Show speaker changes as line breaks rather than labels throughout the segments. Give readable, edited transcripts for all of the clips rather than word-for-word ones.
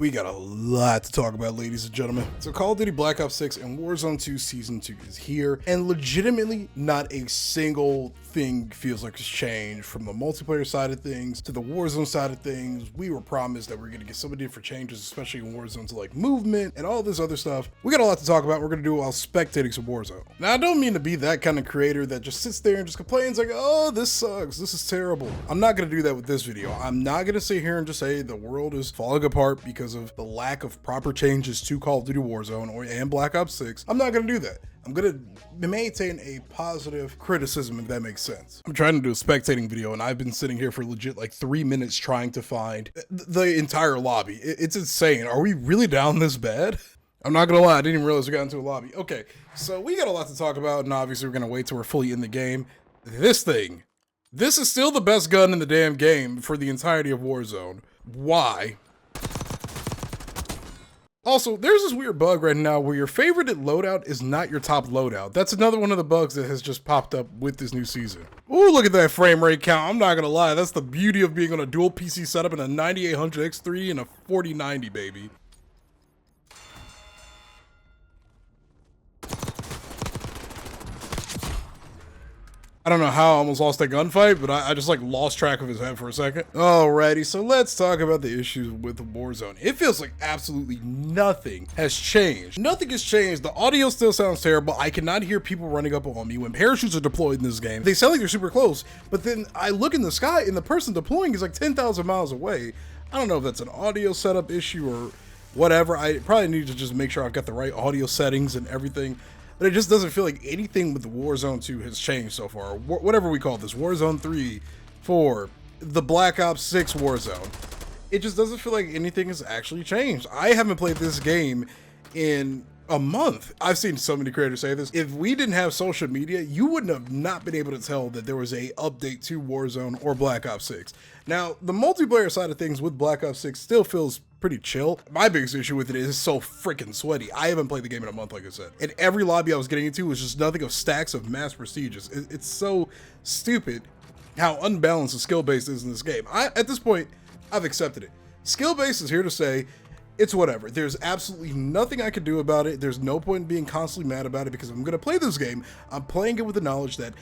We got a lot to talk about, ladies and gentlemen. So Call of Duty Black Ops 6 and Warzone 2 Season 2 is here, and legitimately not a single thing feels like it's changed from the multiplayer side of things to the Warzone side of things. We were promised that we're going to get so many different changes, especially in Warzone, to like movement and all this other stuff. We got a lot to talk about. We're going to do it while spectating some Warzone. Now, I don't mean to be that kind of creator that just sits there and just complains like, oh, this sucks, this is terrible. I'm not going to do that with this video. I'm not going to sit here and just say the world is falling apart because of the lack of proper changes to Call of Duty Warzone and Black Ops 6. I'm not going to do that. I'm going to maintain a positive criticism, if that makes sense. I'm trying to do a spectating video, and I've been sitting here for legit like 3 minutes trying to find the entire lobby. It's insane. Are we really down this bad? I'm not going to lie, I didn't even realize we got into a lobby. Okay, so we got a lot to talk about, and obviously we're going to wait till we're fully in the game. This is still the best gun in the damn game for the entirety of Warzone. Why? Also, there's this weird bug right now where your favorite loadout is not your top loadout. That's another one of the bugs that has just popped up with this new season. Ooh, look at that frame rate count. I'm not gonna lie, that's the beauty of being on a dual PC setup in a 9800 X3 and a 4090, baby. I don't know how I almost lost that gunfight, but I just like lost track of his head for a second. Alrighty, so let's talk about the issues with Warzone. It feels like absolutely nothing has changed. Nothing has changed. The audio still sounds terrible. I cannot hear people running up on me when parachutes are deployed in this game. They sound like they're super close, but then I look in the sky and the person deploying is like 10,000 miles away. I don't know if that's an audio setup issue or whatever. I probably need to just make sure I've got the right audio settings and everything. But it just doesn't feel like anything with Warzone 2 has changed so far. Whatever we call this, Warzone 3, 4, the Black Ops 6 Warzone. It just doesn't feel like anything has actually changed. I haven't played this game in a month. I've seen so many creators say this. If we didn't have social media, you wouldn't have not been able to tell that there was a update to Warzone or Black Ops 6. Now, the multiplayer side of things with Black Ops 6 still feels pretty chill. My biggest issue with it is it's so freaking sweaty. I haven't played the game in a month, like I said. And every lobby I was getting into was just nothing of stacks of mass prestiges. It's so stupid how unbalanced the skill base is in this game. At this point, I've accepted it. Skill base is here to say, it's whatever. There's absolutely nothing I can do about it. There's no point in being constantly mad about it because if I'm going to play this game, I'm playing it with the knowledge that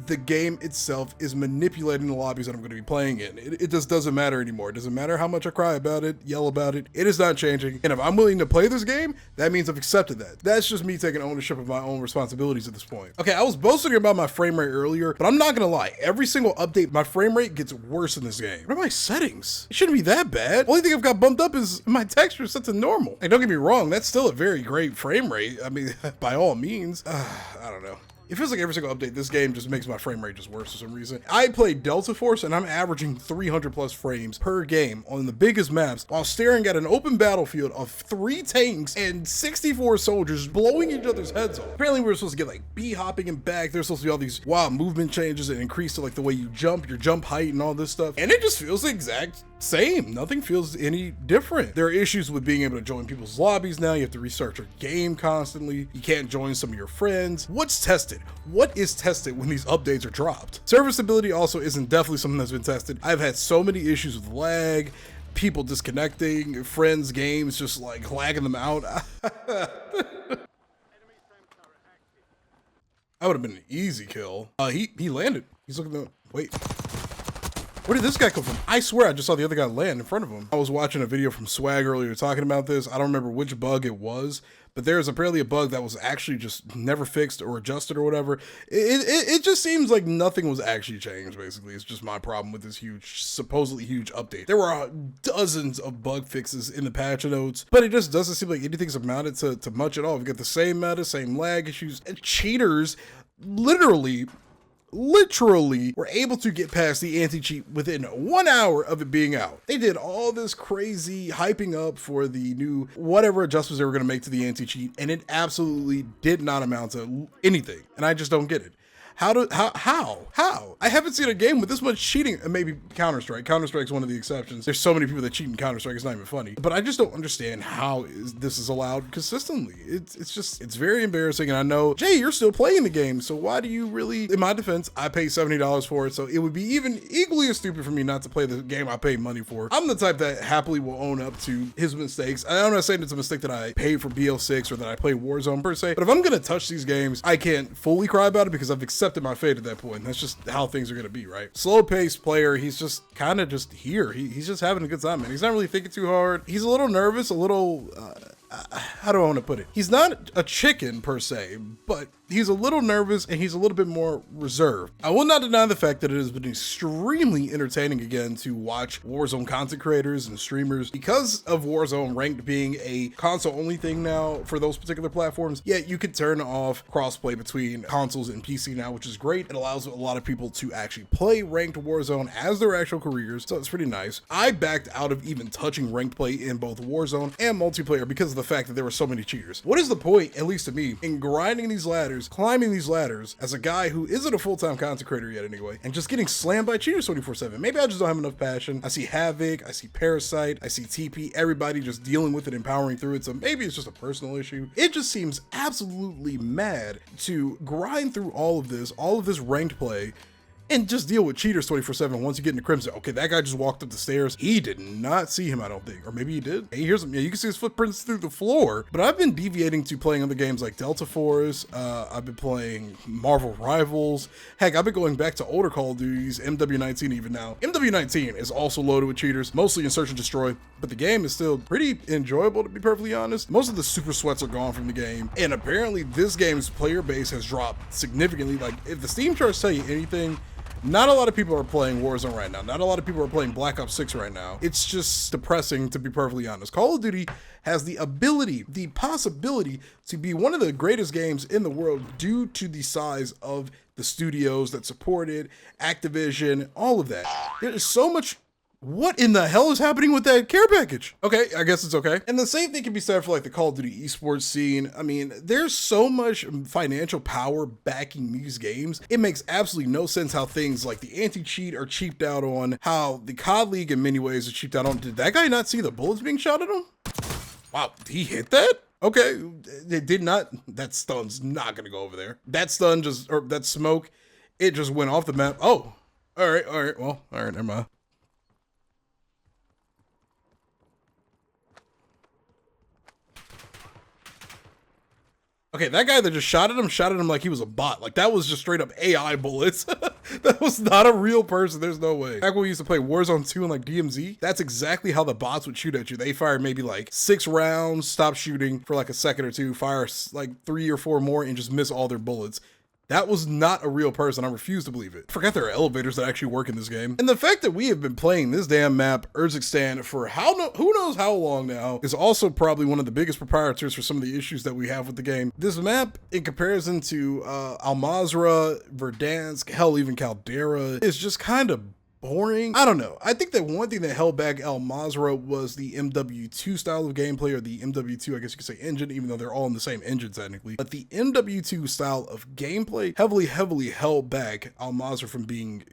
the game itself is manipulating the lobbies that I'm going to be playing in. It just doesn't matter anymore. It doesn't matter how much I cry about it, yell about it. It is not changing. And if I'm willing to play this game, that means I've accepted that. That's just me taking ownership of my own responsibilities at this point. Okay, I was boasting about my frame rate earlier, but I'm not going to lie. Every single update, my frame rate gets worse in this game. What are my settings? It shouldn't be that bad. Only thing I've got bumped up is my texture set to normal. And don't get me wrong, that's still a very great frame rate. I mean, by all means, I don't know. It feels like every single update, this game just makes my frame rate just worse for some reason. I play Delta Force and I'm averaging 300 plus frames per game on the biggest maps while staring at an open battlefield of 3 tanks and 64 soldiers blowing each other's heads off. Apparently we were supposed to get like B-hopping and back. There's supposed to be all these wild movement changes and increase to like the way you jump, your jump height and all this stuff. And it just feels the exact same. Nothing feels any different. There are issues with being able to join people's lobbies now. You have to restart your game constantly. You can't join some of your friends. What's tested? What is tested when these updates are dropped? Server stability also isn't definitely something that's been tested. I've had so many issues with lag, people disconnecting, friends' games just like lagging them out. That would have been an easy kill. He landed. He's looking at, wait. Where did this guy come from? I swear I just saw the other guy land in front of him. I was watching a video from Swag earlier talking about this. I don't remember which bug it was, but there's apparently a bug that was actually just never fixed or adjusted or whatever. It just seems like nothing was actually changed, basically. It's just my problem with this supposedly huge update. There were dozens of bug fixes in the patch notes, but it just doesn't seem like anything's amounted to much at all. We got the same meta, same lag issues, and cheaters literally were able to get past the anti-cheat within 1 hour of it being out. They did all this crazy hyping up for the new whatever adjustments they were going to make to the anti-cheat, and it absolutely did not amount to anything. And I just don't get it. How? I haven't seen a game with this much cheating. Maybe Counter-Strike. Counter-Strike's one of the exceptions. There's so many people that cheat in Counter-Strike, it's not even funny. But I just don't understand how this is allowed consistently. It's very embarrassing. And I know, Jay, you're still playing the game, so why do you really, in my defense, I paid $70 for it, so it would be even equally as stupid for me not to play the game I paid money for. I'm the type that happily will own up to his mistakes. I'm not saying it's a mistake that I paid for BL6 or that I play Warzone per se, but if I'm gonna touch these games, I can't fully cry about it because I've accepted my fate at that point. That's just how things are gonna be, right? Slow-paced player, he's just kind of just here. He's just having a good time, man. He's not really thinking too hard. He's a little nervous, a little, how do I want to put it? He's not a chicken per se, but he's a little nervous and he's a little bit more reserved. I will not deny the fact that it has been extremely entertaining again to watch Warzone content creators and streamers because of Warzone ranked being a console only thing now for those particular platforms. Yeah, you can turn off crossplay between consoles and PC now, which is great. It allows a lot of people to actually play ranked Warzone as their actual careers, so it's pretty nice. I backed out of even touching ranked play in both Warzone and multiplayer because of the fact that there were so many cheaters. What is the point, at least to me, in grinding these ladders, climbing these ladders as a guy who isn't a full-time content creator yet anyway, and just getting slammed by cheaters 24/7? Maybe I just don't have enough passion. I see Havoc, I see Parasite, I see TP, everybody just dealing with it and powering through it, so maybe it's just a personal issue. It just seems absolutely mad to grind through all of this ranked play, and just deal with cheaters 24/7 once you get into Crimson. Okay, that guy just walked up the stairs. He did not see him, I don't think. Or maybe he did. Hey, here's him. Yeah, you can see his footprints through the floor. But I've been deviating to playing other games like Delta Force. I've been playing Marvel Rivals. Heck, I've been going back to older Call of Duties, MW19 even now. MW19 is also loaded with cheaters, mostly in Search and Destroy. But the game is still pretty enjoyable, to be perfectly honest. Most of the super sweats are gone from the game. And apparently this game's player base has dropped significantly. Like, if the Steam charts tell you anything, not a lot of people are playing Warzone right now. Not a lot of people are playing Black Ops 6 right now. It's just depressing, to be perfectly honest. Call of Duty has the ability, the possibility to be one of the greatest games in the world due to the size of the studios that support it, Activision, all of that. There is so much. What in the hell is happening with that care package? Okay, I guess it's okay. And the same thing can be said for like the Call of Duty esports scene. I mean, there's so much financial power backing these games. It makes absolutely no sense how things like the anti-cheat are cheaped out on, how the COD League in many ways is cheaped out on. Did that guy not see the bullets being shot at him? Wow, he hit that? Okay, it did not. That stun's not gonna go over there. That stun just, or that smoke, it just went off the map. Oh, all right, well, all right, never mind. Okay, that guy that just shot at him like he was a bot. Like, that was just straight up AI bullets. That was not a real person. There's no way. Back when we used to play Warzone 2 and like DMZ, that's exactly how the bots would shoot at you. They fire maybe like 6 rounds, stop shooting for like a second or two, fire like 3 or 4 more and just miss all their bullets. That was not a real person. I refuse to believe it. I forgot there are elevators that actually work in this game. And the fact that we have been playing this damn map, Urzikstan, for who knows how long now, is also probably one of the biggest proprietors for some of the issues that we have with the game. This map, in comparison to Al Mazrah, Verdansk, hell, even Caldera, is just kind of boring. I don't know. I think that one thing that held back Al Mazrah was the MW2 style of gameplay, or the MW2, I guess you could say, engine, even though they're all in the same engine technically. But the MW2 style of gameplay heavily held back Al Mazrah from being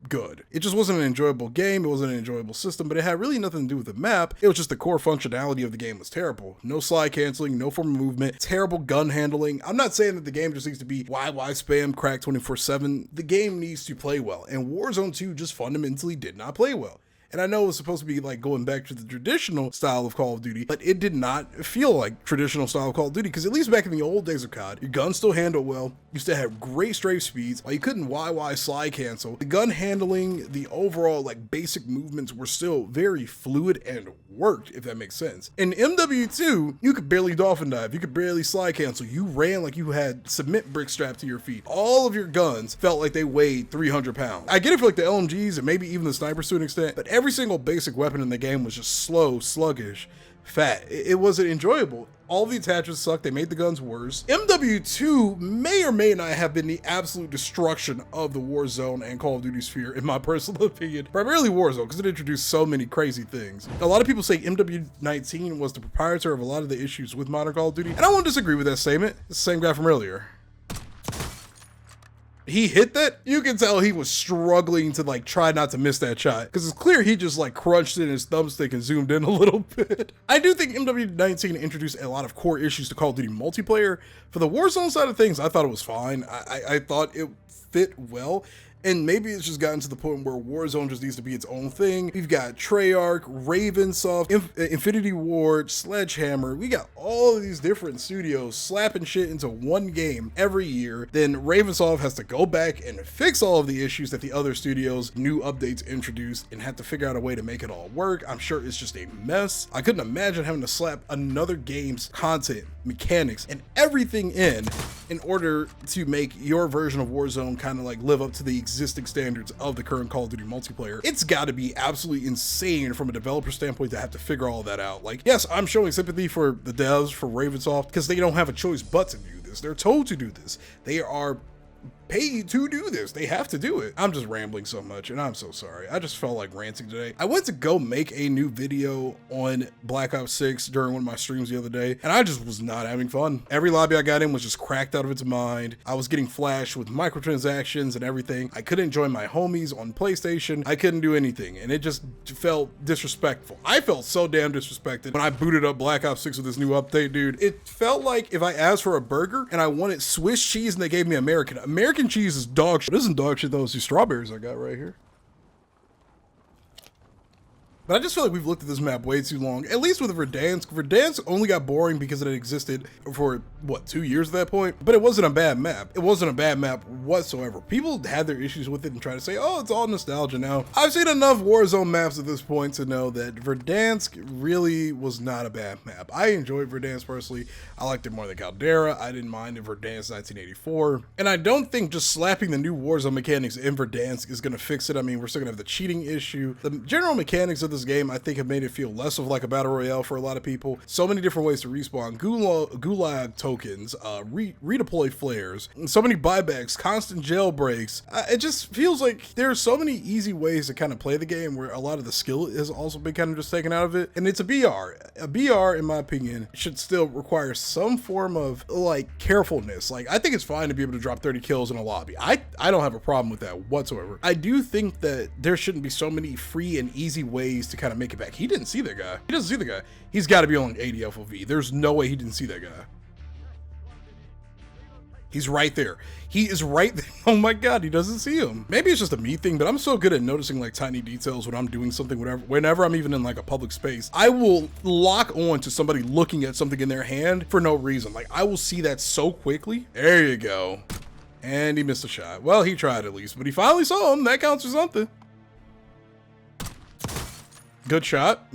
good. It just wasn't an enjoyable game. It wasn't an enjoyable system, but it had really nothing to do with the map. It was just the core functionality of the game was terrible. No slide canceling, no form of movement, terrible gun handling. I'm not saying that the game just needs to be YY spam crack 24/7. The game needs to play well, and Warzone 2 just fundamentally did not play well. And I know it was supposed to be like going back to the traditional style of Call of Duty, but it did not feel like traditional style of Call of Duty, because at least back in the old days of COD, your guns still handled well. You still had great strafe speeds. While you couldn't YY slide cancel, the gun handling, the overall like basic movements were still very fluid and worked, if that makes sense. In MW2, you could barely dolphin dive. You could barely slide cancel. You ran like you had cement bricks strapped to your feet. All of your guns felt like they weighed 300 pounds. I get it for like the LMGs and maybe even the snipers to an extent, but every single basic weapon in the game was just slow, sluggish, fat. It wasn't enjoyable. All the attachments sucked. They made the guns worse. MW2 may or may not have been the absolute destruction of the Warzone and Call of Duty sphere, in my personal opinion. Primarily Warzone, because it introduced so many crazy things. A lot of people say MW19 was the proprietor of a lot of the issues with modern Call of Duty, and I won't disagree with that statement. It's the same guy from earlier. he hit that, you can tell he was struggling to like try not to miss that shot, because it's clear he just like crunched it in his thumbstick and zoomed in a little bit. I do think MW19 introduced a lot of core issues to Call of Duty multiplayer. For the Warzone side of things, I thought it was fine. I thought it fit well. And maybe it's just gotten to the point where Warzone just needs to be its own thing. We've got Treyarch, Ravensoft, Infinity Ward, Sledgehammer. We got all of these different studios slapping shit into one game every year. Then Ravensoft has to go back and fix all of the issues that the other studios' new updates introduced and have to figure out a way to make it all work. I'm sure it's just a mess. I couldn't imagine having to slap another game's content, mechanics, and everything in order to make your version of Warzone kind of like live up to the existing standards of the current Call of Duty multiplayer. It's got to be absolutely insane from a developer standpoint to have to figure all that out. Like, yes, I'm showing sympathy for the devs, for Ravensoft, because they don't have a choice but to do this. They're told to do this. They are paid to do this. They have to do it. I'm just rambling so much and I'm so sorry. I just felt like ranting today. I went to go make a new video on Black Ops 6 during one of my streams the other day, and I just was not having fun. Every lobby I got in was just cracked out of its mind. I was getting flashed with microtransactions and everything. I couldn't join my homies on PlayStation. I couldn't do anything, and it just felt disrespectful. I felt so damn disrespected when I booted up Black Ops 6 with this new update, dude. It felt like if I asked for a burger and I wanted Swiss cheese and they gave me American cheese is dog shit. This isn't dog shit though, it's these strawberries I got right here. But I just feel like we've looked at this map way too long, at least with Verdansk. Verdansk only got boring because it had existed for, what, 2 years at that point? But it wasn't a bad map. It wasn't a bad map whatsoever. People had their issues with it and try to say, oh, it's all nostalgia now. I've seen enough Warzone maps at this point to know that Verdansk really was not a bad map. I enjoyed Verdansk personally. I liked it more than Caldera. I didn't mind it Verdansk 1984. And I don't think just slapping the new Warzone mechanics in Verdansk is going to fix it. I mean, we're still going to have the cheating issue. The general mechanics of this game, I think, have made it feel less of like a battle royale for a lot of people. So many different ways to respawn, gulag tokens, redeploy flares, so many buybacks, constant jailbreaks. It just feels like there's so many easy ways to kind of play the game where a lot of the skill has also been kind of just taken out of it. And it's a BR. A BR, in my opinion, should still require some form of like carefulness. Like, I think it's fine to be able to drop 30 kills in a lobby. I don't have a problem with that whatsoever. I do think that there shouldn't be so many free and easy ways to kind of make it back. He didn't see that guy. He doesn't see the guy. He's got to be on 80 FOV. There's no way he didn't see that guy. He's right there. He is right there. Oh my God, he doesn't see him. Maybe it's just a me thing, but I'm so good at noticing like tiny details when I'm doing something, whenever I'm even in like a public space. I will lock on to somebody looking at something in their hand for no reason. Like, I will see that so quickly. There you go. And he missed a shot. Well, he tried at least, but he finally saw him. That counts for something. Good shot.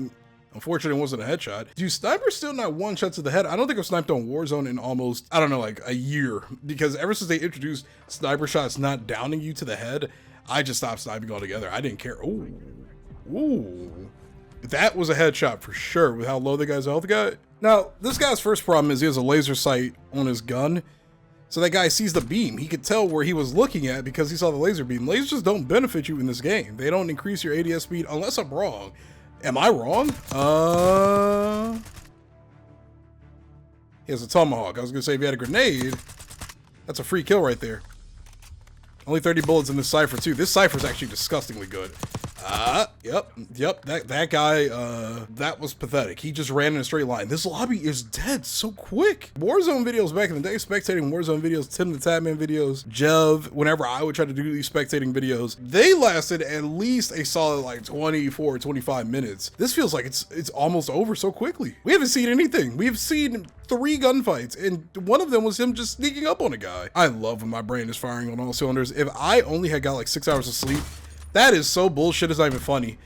Unfortunately, it wasn't a headshot. Do snipers still not one shot to the head? I don't think I've sniped on Warzone in almost, I don't know, like a year. Because ever since they introduced sniper shots not downing you to the head, I just stopped sniping altogether. I didn't care. Ooh. Ooh. That was a headshot for sure with how low the guy's health got. Now, this guy's first problem is he has a laser sight on his gun. So that guy sees the beam. He could tell where he was looking at because he saw the laser beam. Lasers don't benefit you in this game. They don't increase your ADS speed unless I'm wrong. Am I wrong? He has a tomahawk. I was gonna say if he had a grenade, that's a free kill right there. Only 30 bullets in this Cypher too. This Cypher is actually disgustingly good. Yep. That guy, that was pathetic. He just ran in a straight line. This lobby is dead so quick. Warzone videos back in the day, spectating Warzone videos, Tim the Tatman videos, Jev, whenever I would try to do these spectating videos, they lasted at least a solid like 24, 25 minutes. This feels like it's almost over so quickly. We haven't seen anything. We've seen 3 gunfights, and one of them was him just sneaking up on a guy. I love when my brain is firing on all cylinders. If I only had got like 6 hours of sleep, that is so bullshit, it's not even funny.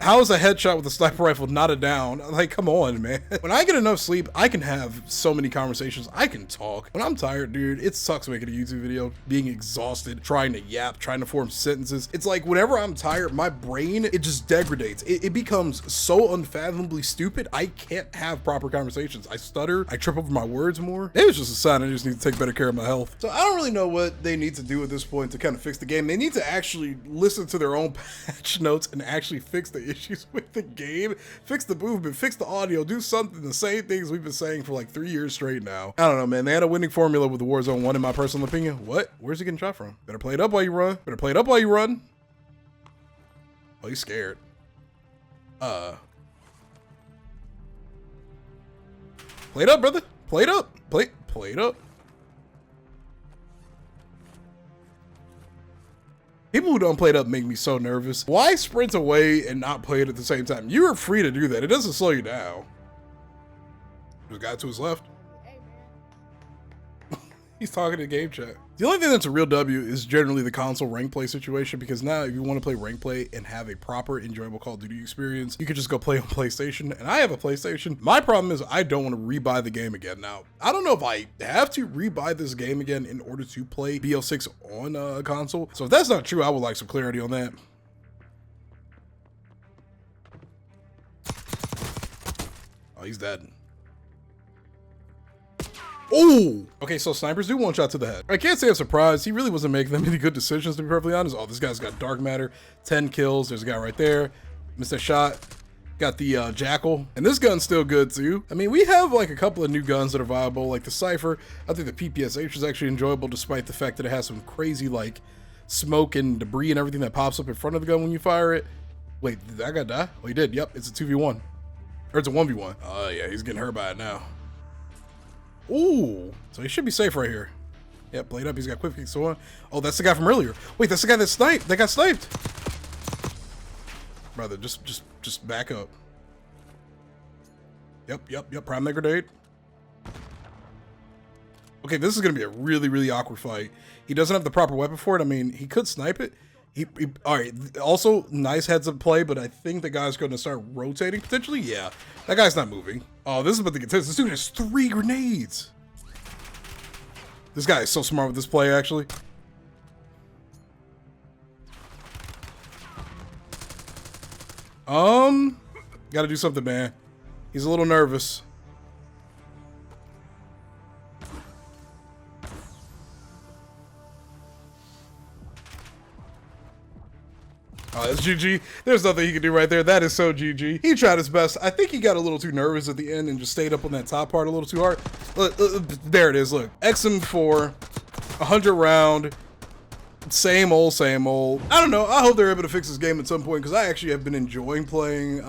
How is a headshot with a sniper rifle not a down? Like, come on, man. When I get enough sleep, I can have so many conversations. I can talk. When I'm tired, dude, it sucks making a YouTube video, being exhausted, trying to yap, trying to form sentences. It's like whenever I'm tired, my brain, it just degrades. It becomes so unfathomably stupid, I can't have proper conversations. I stutter, I trip over my words more. Maybe it's just a sign I just need to take better care of my health. So I don't really know what they need to do at this point to kind of fix the game. They need to actually listen to their own patch notes and actually fix the issues with the game. Fix the movement, fix the audio, do something. The same things we've been saying for like 3 years straight now. I don't know, man. They had a winning formula with the Warzone 1 in my personal opinion. What? Where's he getting shot from? Better play it up while you run. Better play it up while you run. Oh, he's scared. Play it up, brother. Play it up. Play it up. People who don't play it up make me so nervous. Why sprint away and not play it at the same time? You are free to do that. It doesn't slow you down. There's a guy to his left. He's talking to game chat. The only thing that's a real W is generally the console rank play situation, because now if you want to play rank play and have a proper enjoyable Call of Duty experience, you could just go play on PlayStation. And I have a PlayStation. My problem is I don't want to rebuy the game again. Now, I don't know if I have to rebuy this game again in order to play BO6 on a console. So if that's not true, I would like some clarity on that. Oh, he's dead. Oh, okay, so snipers do one shot to the head. I can't say I'm surprised. He really wasn't making that many good decisions, to be perfectly honest. Oh, this guy's got dark matter, 10 kills. There's a guy right there. Missed that shot. Got the Jackal. And this gun's still good too. I mean, we have like a couple of new guns that are viable, like the Cypher. I think the PPSH is actually enjoyable, despite the fact that it has some crazy like smoke and debris and everything that pops up in front of the gun when you fire it. Wait, did that guy die? Oh, he did. Yep, it's a 2v1. Or it's a 1v1. Oh yeah, he's getting hurt by it now. Ooh, so he should be safe right here. Yeah, played up. He's got quick kicks on. Oh, that's the guy from earlier. Wait, that's the guy that sniped. That got sniped. Brother, just back up. Yep. Prime that grenade. Okay, this is gonna be a really, really awkward fight. He doesn't have the proper weapon for it. I mean, he could snipe it. All right. Also, nice heads up play, but I think the guy's going to start rotating potentially. Yeah, that guy's not moving. Oh, this is about to get tense. This dude has 3 grenades. This guy is so smart with this play, actually. Got to do something, man. He's a little nervous. Oh, that's GG. There's nothing he can do right there. That is so GG. He tried his best. I think he got a little too nervous at the end and just stayed up on that top part a little too hard. Look, there it is. Look, XM4, 100 round. Same old, same old. I don't know. I hope they're able to fix this game at some point, because I actually have been enjoying playing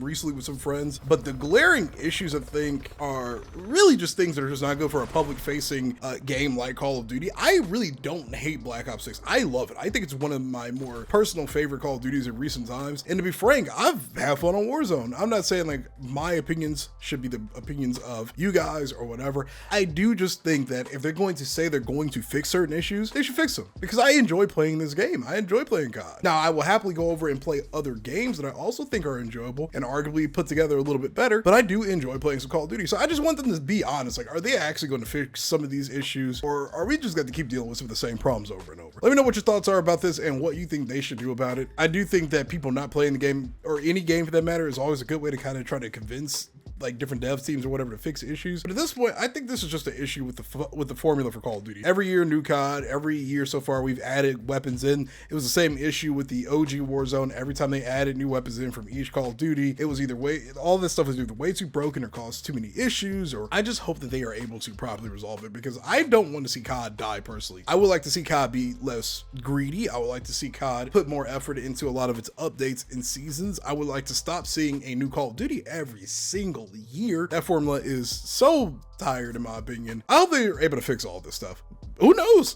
recently with some friends. But the glaring issues, I think, are really just things that are just not good for a public-facing game like Call of Duty. I really don't hate Black Ops 6. I love it. I think it's one of my more personal favorite Call of Duties in recent times. And to be frank, I've had fun on Warzone. I'm not saying like my opinions should be the opinions of you guys or whatever. I do just think that if they're going to say they're going to fix certain issues, they should fix them, because I enjoy playing this game. I enjoy playing COD. Now, I will happily go over and play other games that I also think are enjoyable and arguably put together a little bit better, but I do enjoy playing some Call of Duty. So I just want them to be honest. Like, are they actually going to fix some of these issues, or are we just going to keep dealing with some of the same problems over and over? Let me know what your thoughts are about this and what you think they should do about it. I do think that people not playing the game, or any game for that matter, is always a good way to kind of try to convince like different dev teams or whatever to fix issues. But at this point, I think this is just an issue with the formula for Call of Duty. Every year, new COD. Every year so far, we've added weapons in. It was the same issue with the OG Warzone. Every time they added new weapons in from each Call of Duty, it was either all this stuff is either way too broken or caused too many issues. Or I just hope that they are able to properly resolve it, because I don't want to see COD die personally. I would like to see COD be less greedy. I would like to see COD put more effort into a lot of its updates and seasons. I would like to stop seeing a new Call of Duty every single year. That formula is so tired, in my opinion. I hope they're able to fix all this stuff. Who knows?